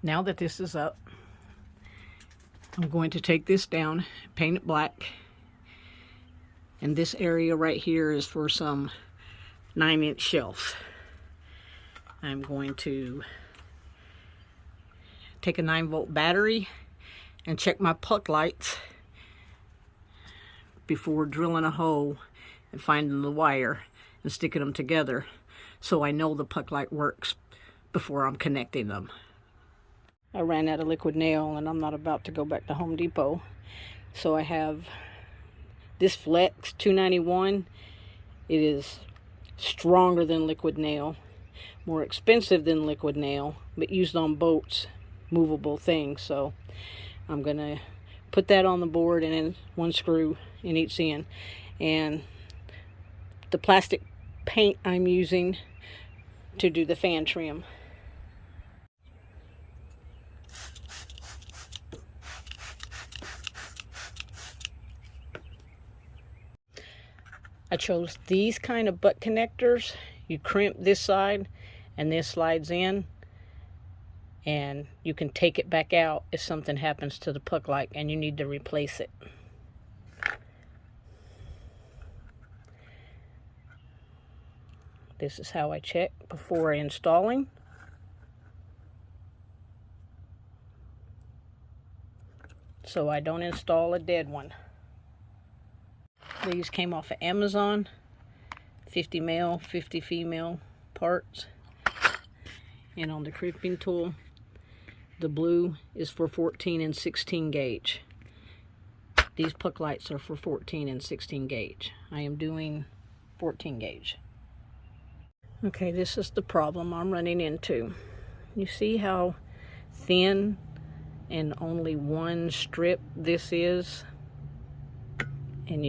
Now that this is up, I'm going to take this down, paint it black. And this area right here is for some 9-inch shelves. I'm going to take a 9-volt battery and check my puck lights before drilling a hole and finding the wire and sticking them together, so I know the puck light works before I'm connecting them. I ran out of liquid nail and I'm not about to go back to Home Depot, so I have this Flex 291. It is stronger than liquid nail, more expensive than liquid nail, but used on boats, movable things. So I'm gonna put that on the board and then one screw in each end. And the plastic paint I'm using to do the fan trim. I chose these kind of butt connectors. You crimp this side and this slides in, and you can take it back out if something happens to the puck light and you need to replace it. This is how I check before installing. So I don't install a dead one. These came off of Amazon. 50 male, 50 female parts. And on the crimping tool, the blue is for 14 and 16 gauge. These puck lights are for 14 and 16 gauge. I am doing 14 gauge. Okay, this is the problem I'm running into. You see how thin and only one strip this is? And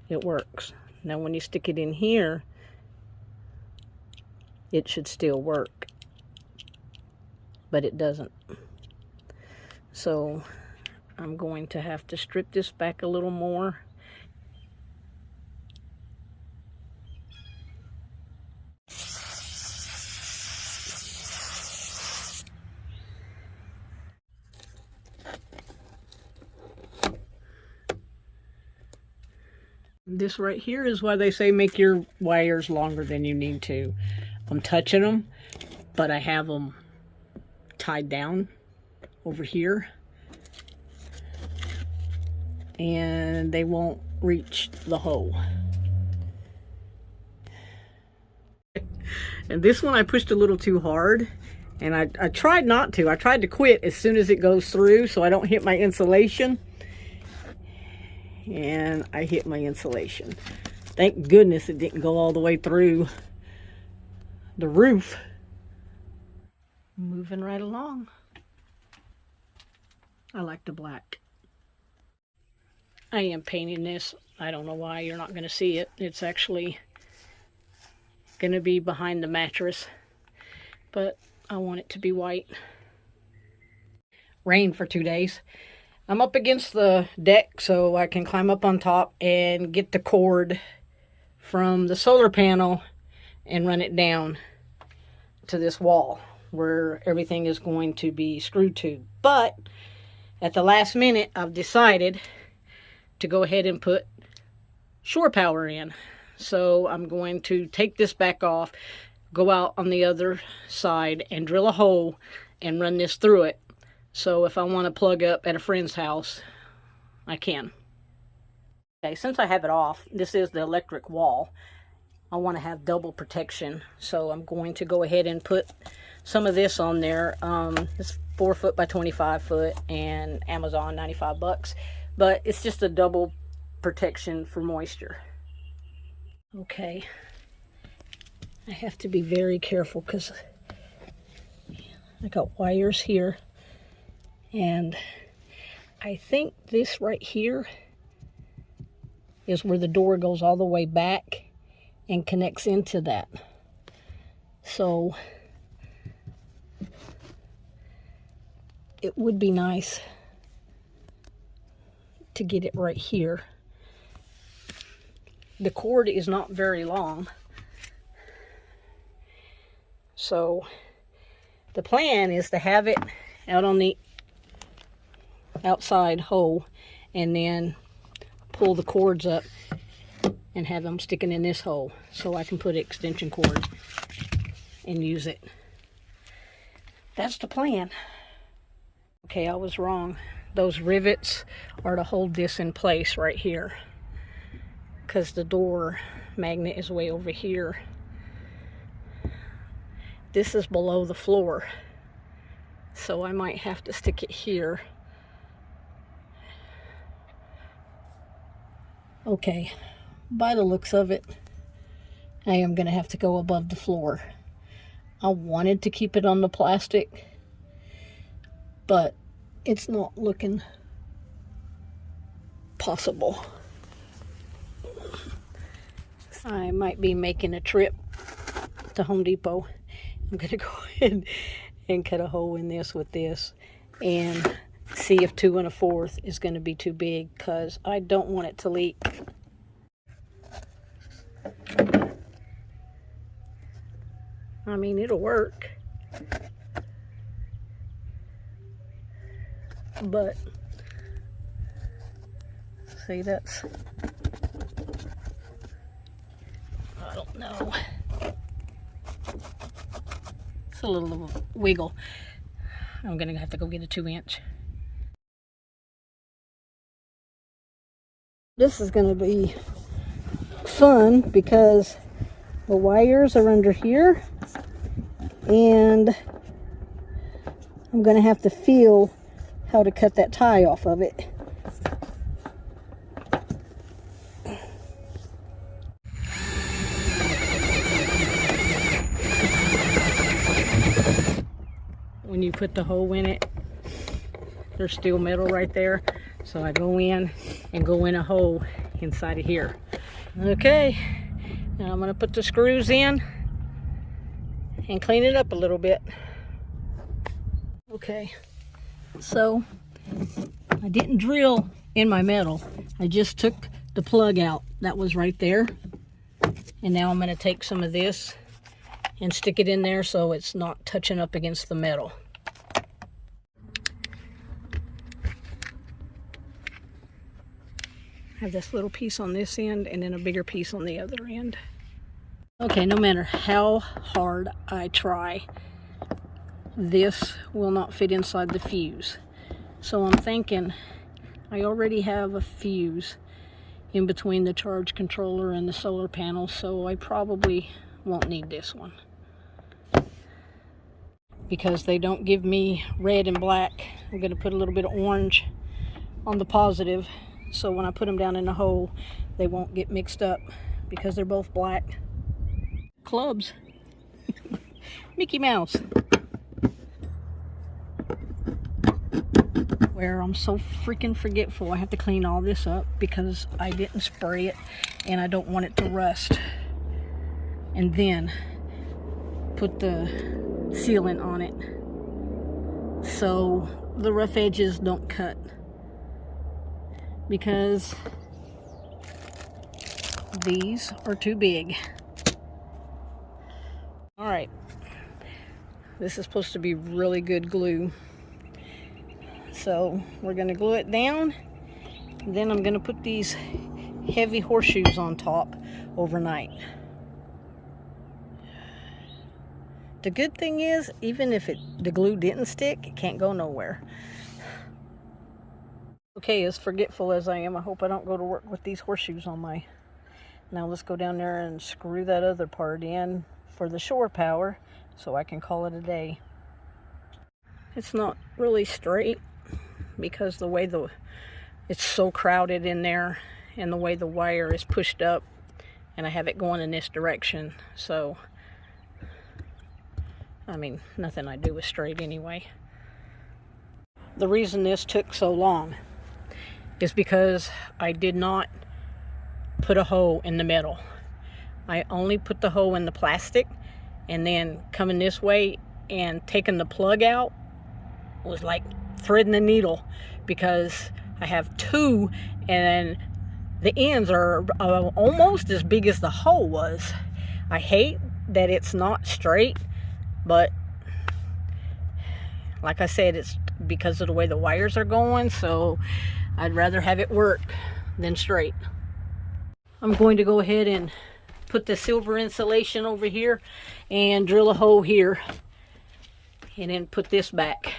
it works. Now when you stick it in here, it should still work, but it doesn't. So I'm going to have to strip this back a little more. This right here is why they say make your wires longer than you need to. I'm touching them, but I have them tied down over here, and they won't reach the hole. And this one I pushed a little too hard, and I tried not to. I tried to quit as soon as it goes through so I don't hit my insulation. And I hit my insulation. Thank goodness it didn't go all the way through the roof. Moving right along. I like the black. I am painting this. I don't know why you're not going to see it. It's actually going to be behind the mattress, but I want it to be white. Rain for 2 days. I'm up against the deck so I can climb up on top and get the cord from the solar panel and run it down to this wall where everything is going to be screwed to. But at the last minute, I've decided to go ahead and put shore power in. So I'm going to take this back off, go out on the other side and drill a hole and run this through it. So if I want to plug up at a friend's house, I can. Okay, since I have it off, this is the electric wall. I want to have double protection. So I'm going to go ahead and put some of this on there. It's 4 foot by 25 foot and Amazon, 95 bucks. But it's just a double protection for moisture. Okay. I have to be very careful because I got wires here. And I think this right here is where the door goes all the way back and connects into that. So it would be nice to get it right here. The cord is not very long. So the plan is to have it out on the outside hole and then pull the cords up and have them sticking in this hole so I can put extension cord and use it. That's the plan. Okay, I was wrong. Those rivets are to hold this in place right here, because the door magnet is way over here. This is below the floor, so I might have to stick it here. Okay, by the looks of it, I am going to have to go above the floor. I wanted to keep it on the plastic, but it's not looking possible. I might be making a trip to Home Depot. I'm going to go ahead and cut a hole in this with this and see if 2 1/4 is going to be too big, because I don't want it to leak. I mean, it'll work, but see, that's, I don't know, it's a little wiggle. I'm gonna have to go get a 2-inch. This is gonna be fun because the wires are under here, and I'm gonna have to feel how to cut that tie off of it. When you put the hole in it, there's still metal right there, so I go in and go in a hole inside of here. Okay, now I'm gonna put the screws in and clean it up a little bit. Okay, so I didn't drill in my metal. I just took the plug out that was right there, and now I'm going to take some of this and stick it in there so it's not touching up against the metal. I have this little piece on this end and then a bigger piece on the other end. Okay, no matter how hard I try, this will not fit inside the fuse. So I'm thinking I already have a fuse in between the charge controller and the solar panel, so I probably won't need this one, because they don't give me red and black. I'm going to put a little bit of orange on the positive, so when I put them down in the hole, they won't get mixed up, because they're both black. Clubs. Mickey Mouse. Where I'm so freaking forgetful, I have to clean all this up because I didn't spray it and I don't want it to rust. And then put the sealant on it so the rough edges don't cut, because these are too big. Alright, this is supposed to be really good glue, so we're going to glue it down. Then I'm going to put these heavy horseshoes on top overnight. The good thing is, even if the glue didn't stick, it can't go nowhere. Okay, as forgetful as I am, I hope I don't go to work with these horseshoes on my... Now let's go down there and screw that other part in for the shore power so I can call it a day. It's not really straight because the way it's so crowded in there, and the way the wire is pushed up, and I have it going in this direction. So I mean, nothing I do is straight anyway. The reason this took so long is because I did not put a hole in the metal. I only put the hole in the plastic, and then coming this way and taking the plug out was like threading a needle, because I have two and the ends are almost as big as the hole was. I hate that it's not straight, But like I said, it's because of the way the wires are going, so I'd rather have it work than straight. I'm going to go ahead and put the silver insulation over here and drill a hole here and then put this back.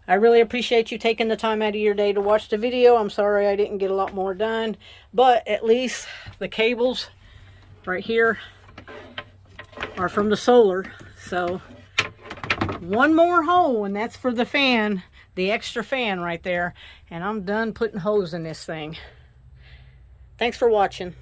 I really appreciate you taking the time out of your day to watch the video. I'm sorry I didn't get a lot more done, but at least the cables right here are from the solar. So one more hole, and that's for the fan, the extra fan right there, and I'm done putting holes in this thing. Thanks for watching.